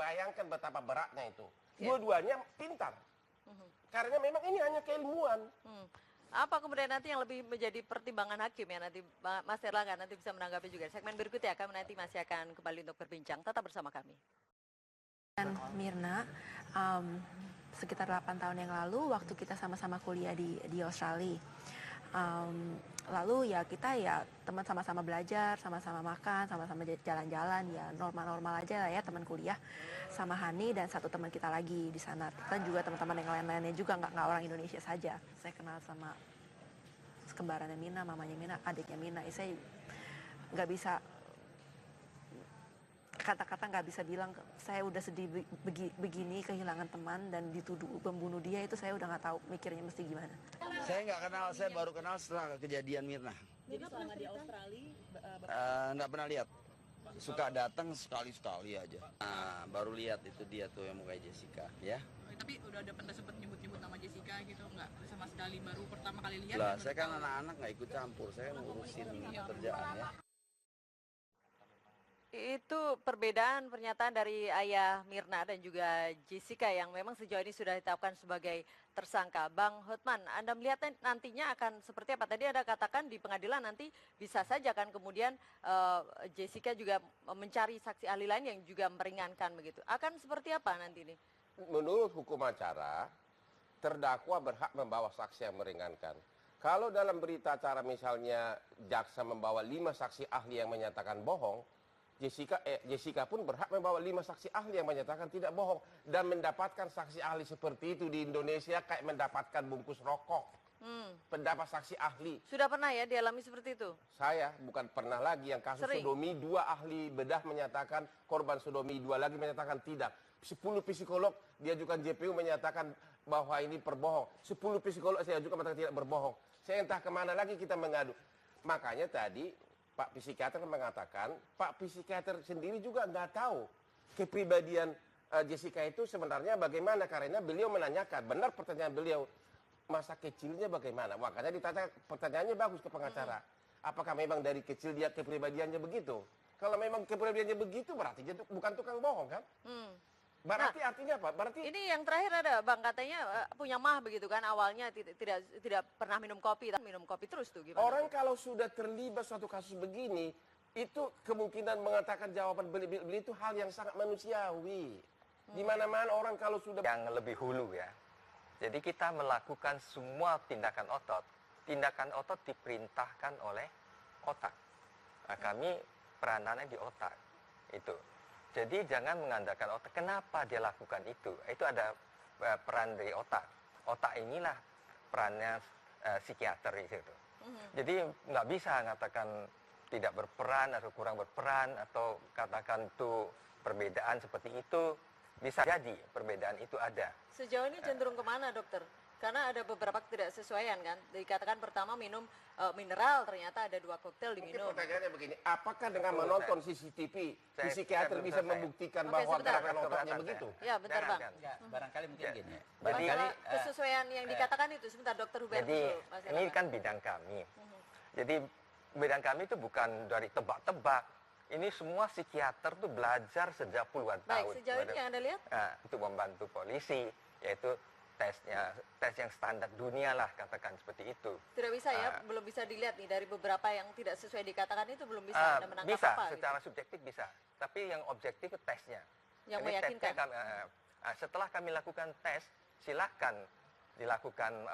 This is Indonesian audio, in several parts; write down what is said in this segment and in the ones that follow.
bayangkan betapa beratnya itu. Dua-duanya pintar. Karena memang ini hanya keilmuan. Apa kemudian nanti yang lebih menjadi pertimbangan hakim ya nanti Mas Erlangga nanti bisa menanggapi juga. Segmen berikutnya kami nanti masih akan kembali untuk berbincang. Tetap bersama kami. Dan Mirna, sekitar 8 tahun yang lalu waktu kita sama-sama kuliah di Australia. Lalu ya kita ya teman sama-sama belajar, sama-sama makan, sama-sama jalan-jalan, ya normal-normal aja lah ya teman kuliah sama Hani dan satu teman kita lagi di sana. Kita juga teman-teman yang lain-lainnya juga nggak orang Indonesia saja. Saya kenal sama kembarannya Mina, mamanya Mina, adiknya Mina. Saya nggak bisa kata-kata nggak bisa bilang saya udah sedih begini kehilangan teman dan dituduh membunuh dia, itu saya udah nggak tahu mikirnya mesti gimana. Saya nggak kenal, saya baru kenal setelah kejadian Mirna. Jadi selama di Australia Nggak pernah lihat, suka datang sekali-sekali aja. Nah, baru lihat itu dia tuh yang muka Jessica, ya. Tapi udah ada pernah sempat nyebut-nyebut nama Jessica gitu, nggak sama sekali, baru pertama kali lihat. Lah, saya kan anak-anak nggak ikut campur, saya ngurusin kerjaan ya. itu perbedaan pernyataan dari ayah Mirna dan juga Jessica yang memang sejauh ini sudah ditetapkan sebagai tersangka. Bang Hotman, Anda melihat nantinya akan seperti apa? Tadi Anda katakan di pengadilan nanti bisa saja kan kemudian Jessica juga mencari saksi ahli lain yang juga meringankan begitu. Akan seperti apa nanti ini? Menurut hukum acara, terdakwa berhak membawa saksi yang meringankan. Kalau dalam berita acara misalnya jaksa membawa 5 saksi ahli yang menyatakan bohong, Jessica pun berhak membawa 5 saksi ahli yang menyatakan tidak bohong. Dan mendapatkan saksi ahli seperti itu di Indonesia kayak mendapatkan bungkus rokok. Pendapat saksi ahli. Sudah pernah ya dialami seperti itu? Saya bukan pernah lagi yang kasus sodomi, 2 ahli bedah menyatakan korban sodomi, 2 lagi menyatakan tidak. 10 psikolog diajukan JPU menyatakan bahwa ini berbohong. 10 psikolog saya ajukan menyatakan tidak berbohong. Saya entah kemana lagi kita mengadu. Makanya tadi Pak psikiater mengatakan, Pak psikiater sendiri juga nggak tahu kepribadian Jessica itu sebenarnya bagaimana, karena beliau menanyakan, benar pertanyaan beliau, masa kecilnya bagaimana? Makanya ditanya, pertanyaannya bagus ke pengacara. Apakah memang dari kecil dia kepribadiannya begitu? Kalau memang kepribadiannya begitu berarti dia bukan tukang bohong kan? Berarti artinya apa? Berarti ini yang terakhir ada Bang katanya punya mah begitu kan, awalnya tidak pernah minum kopi, tapi minum kopi terus tuh gimana? Orang kalau sudah terlibat suatu kasus begini, itu kemungkinan mengatakan jawaban beli itu hal yang sangat manusiawi. Di mana-mana orang kalau sudah yang lebih hulu ya. Jadi kita melakukan semua tindakan otot. Tindakan otot diperintahkan oleh otak. Nah, kami peranannya di otak. Itu. Jadi jangan mengandalkan otak. Kenapa dia lakukan itu? Itu ada peran dari otak. Otak inilah perannya psikiater itu. Jadi nggak bisa mengatakan tidak berperan atau kurang berperan atau katakan itu perbedaan seperti itu. Bisa jadi perbedaan itu ada. Sejauh ini cenderung kemana dokter? Karena ada beberapa ketidaksesuaian kan. Dikatakan pertama minum mineral, ternyata ada 2 koktail diminum. Mungkin pertanyaannya begini, apakah dengan menonton CCTV, psikiater bisa membuktikan bahwa gerakan otaknya begitu? Ya, bentar Bang. Barangkali mungkin gini. Barangkali kesesuaian yang dikatakan itu, sebentar Dokter Hubertus. Jadi ini kan bidang kami. Jadi bidang kami itu bukan dari tebak-tebak. Ini semua psikiater tuh belajar sejak puluhan tahun. Baik, sejauh ini yang Anda lihat? Untuk membantu polisi, yaitu tes yang standar dunia lah, katakan seperti itu. Tidak bisa ya, belum bisa dilihat nih dari beberapa yang tidak sesuai dikatakan itu belum bisa Anda menangkap bisa, apa? Secara subjektif bisa, tapi yang objektif itu tesnya. Yang meyakinkan. Setelah kami lakukan tes, silakan dilakukan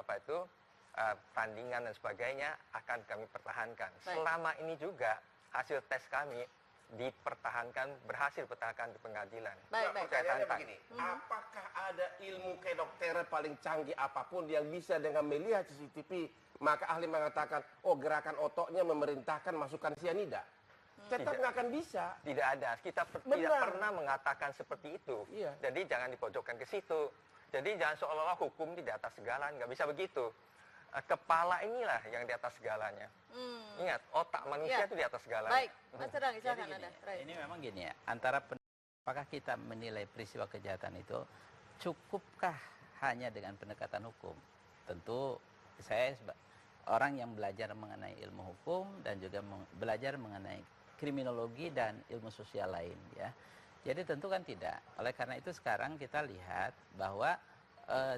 tandingan dan sebagainya akan kami pertahankan. Baik. Selama ini juga hasil tes kami dipertahankan, berhasil dipertahankan di pengadilan. Baik. Pertanyaannya begini, apakah ada ilmu kedokteran paling canggih apapun yang bisa dengan melihat CCTV, maka ahli mengatakan, oh gerakan otaknya memerintahkan masukkan cyanida? Tetap nggak akan bisa. Tidak ada, kita tidak pernah mengatakan seperti itu. Iya. Jadi jangan dipojokkan ke situ. Jadi jangan seolah-olah hukum di atas segalanya, nggak bisa begitu. Kepala inilah yang di atas segalanya. Ingat, otak manusia itu di atas segalanya. Baik, Mas Terang, silakan Anda. Ini memang gini ya, apakah kita menilai peristiwa kejahatan itu cukupkah hanya dengan pendekatan hukum? Tentu saya orang yang belajar mengenai ilmu hukum dan juga belajar mengenai kriminologi dan ilmu sosial lain ya. Jadi tentu kan tidak. Oleh karena itu sekarang kita lihat bahwa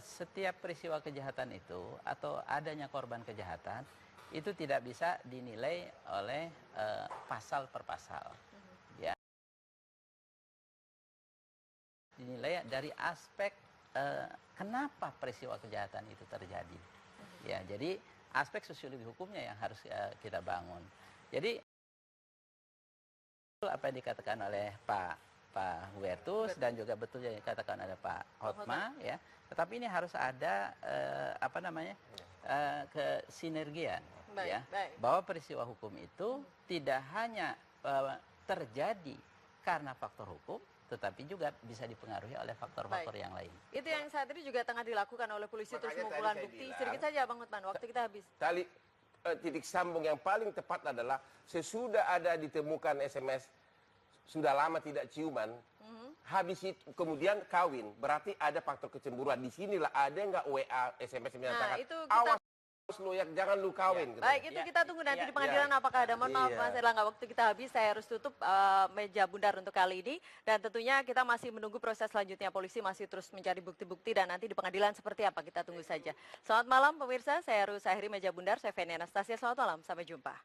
setiap peristiwa kejahatan itu atau adanya korban kejahatan itu tidak bisa dinilai oleh pasal per pasal. Ya. Dinilai dari aspek kenapa peristiwa kejahatan itu terjadi. Ya, jadi aspek sosiologi hukumnya yang harus kita bangun. Jadi apa yang dikatakan oleh Pak Hubertus dan juga betul yang dikatakan oleh Pak Hotma, ya. Tetapi ini harus ada kesinergian, ya, bahwa peristiwa hukum itu tidak hanya terjadi karena faktor hukum, tetapi juga bisa dipengaruhi oleh faktor-faktor yang lain. Itu yang saat ini juga tengah dilakukan oleh polisi, terus mengumpulkan bukti. Sedikit saja Bang Hotman, waktu kita habis. Titik sambung yang paling tepat adalah sesudah ada ditemukan SMS sudah lama tidak ciuman, habis itu kemudian kawin, berarti ada faktor kecemburuan. Disinilah ada nggak WA, SMS yang menyatakan, itu kita... awas lu ya, jangan lu kawin. Ya. Baik, itu kita tunggu nanti di pengadilan apakah ada. Mohon maaf Mas Erlangga, waktu kita habis, saya harus tutup meja bundar untuk kali ini. Dan tentunya kita masih menunggu proses selanjutnya. Polisi masih terus mencari bukti-bukti dan nanti di pengadilan seperti apa, kita tunggu saja. Selamat malam pemirsa, saya harus akhiri meja bundar. Saya Feni Anastasia, selamat malam, sampai jumpa.